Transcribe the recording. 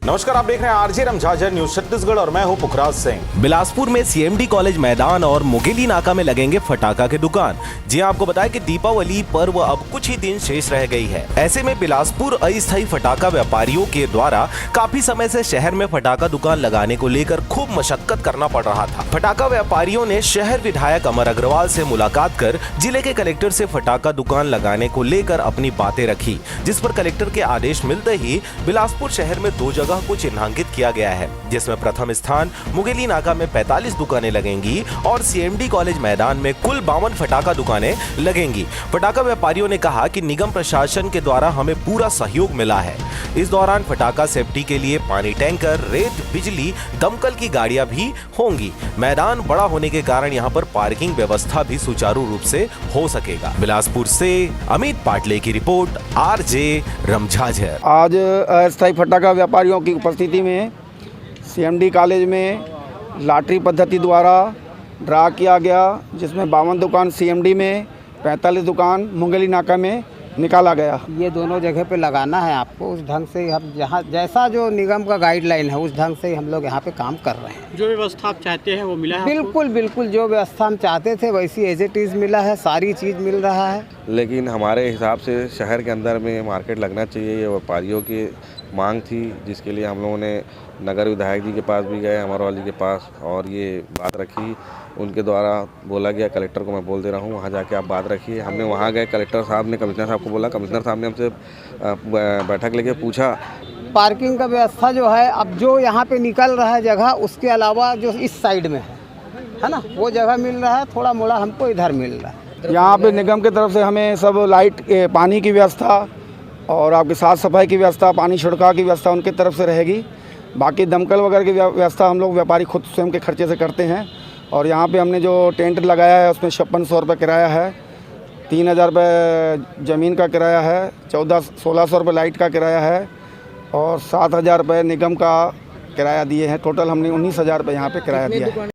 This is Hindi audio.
नमस्कार, आप देख रहे हैं आरजे रमझाझर न्यूज छत्तीसगढ़ और मैं हूं पुखराज सिंह। बिलासपुर में सीएमडी कॉलेज मैदान और मुगेली नाका में लगेंगे फटाका के दुकान। जी आपको बताएं कि दीपावली पर्व अब कुछ ही दिन शेष रह गई है। ऐसे में बिलासपुर अस्थायी फटाका व्यापारियों के द्वारा काफी समय से शहर में फटाका दुकान लगाने को लेकर खूब मशक्कत करना पड़ रहा था। फटाका व्यापारियों ने शहर विधायक अमर अग्रवाल से मुलाकात कर जिले के कलेक्टर से फटाका दुकान लगाने को लेकर अपनी बातें रखी, जिस पर कलेक्टर के आदेश मिलते ही बिलासपुर शहर में 2 जगह को चिन्हांकित किया गया है, जिसमें प्रथम स्थान मुगेली नाका में 45 दुकानें लगेंगी और सीएमडी कॉलेज मैदान में कुल 52 फटाका दुकानें लगेंगी। फटाका व्यापारियों ने कहा कि निगम प्रशासन के द्वारा हमें पूरा सहयोग मिला है। इस दौरान फटाका सेफ्टी के लिए पानी टैंकर, रेत, बिजली, दमकल की गाड़ियां भी होंगी। मैदान बड़ा होने के कारण यहाँ पर पार्किंग व्यवस्था भी सुचारू रूप से हो सकेगा। बिलासपुर से अमित पाटले की रिपोर्ट, आरजे रमझाझर। आज अस्थायी फटाका व्यापारियों की उपस्थिति में सीएमडी कॉलेज में लॉटरी पद्धति द्वारा ड्रा किया गया, जिसमें 52 दुकान सीएमडी में, 45 दुकान मुंगेली नाका में निकाला गया। ये दोनों जगह पे लगाना है आपको, उस ढंग से हम जहाँ जैसा जो निगम का गाइडलाइन है उस ढंग से हम लोग यहाँ पे काम कर रहे हैं। जो व्यवस्था आप चाहते हैं वो मिला है? बिल्कुल बिल्कुल, जो व्यवस्था हम चाहते थे वैसी एज इट इज़ मिला है, सारी चीज़ मिल रहा है। लेकिन हमारे हिसाब से शहर के अंदर में मार्केट लगना चाहिए, ये व्यापारियों की मांग थी, जिसके लिए हम लोगों ने नगर विधायक जी के पास भी गए, अमरवाल जी के पास, और ये बात रखी। उनके द्वारा बोला गया, कलेक्टर को मैं बोल दे रहा हूँ वहाँ जाके आप बात रखिए। हमने वहाँ गए, कलेक्टर साहब ने कमिश्नर साहब को बोला, कमिश्नर साहब ने हमसे बैठक लेके पूछा। पार्किंग का व्यवस्था जो है, अब जो यहाँ पे निकल रहा है जगह, उसके अलावा जो इस साइड में है ना, वो जगह मिल रहा है, थोड़ा मोड़ा हमको इधर मिल रहा है। यहाँ पे निगम की तरफ से हमें सब लाइट, पानी की व्यवस्था और आपकी साफ़ सफाई की व्यवस्था, पानी छिड़काव की व्यवस्था उनकी तरफ से रहेगी। बाकी दमकल वगैरह की व्यवस्था हम लोग व्यापारी खुद स्वयं के खर्चे से करते हैं। और यहाँ पे हमने जो टेंट लगाया है उसमें 5600 रुपये किराया है, 3000 रुपये ज़मीन का किराया है, 1600 रुपये लाइट का किराया है और 7000 रुपये निगम का किराया दिए हैं। टोटल हमने 19000 रुपये यहाँ पे किराया दिया है।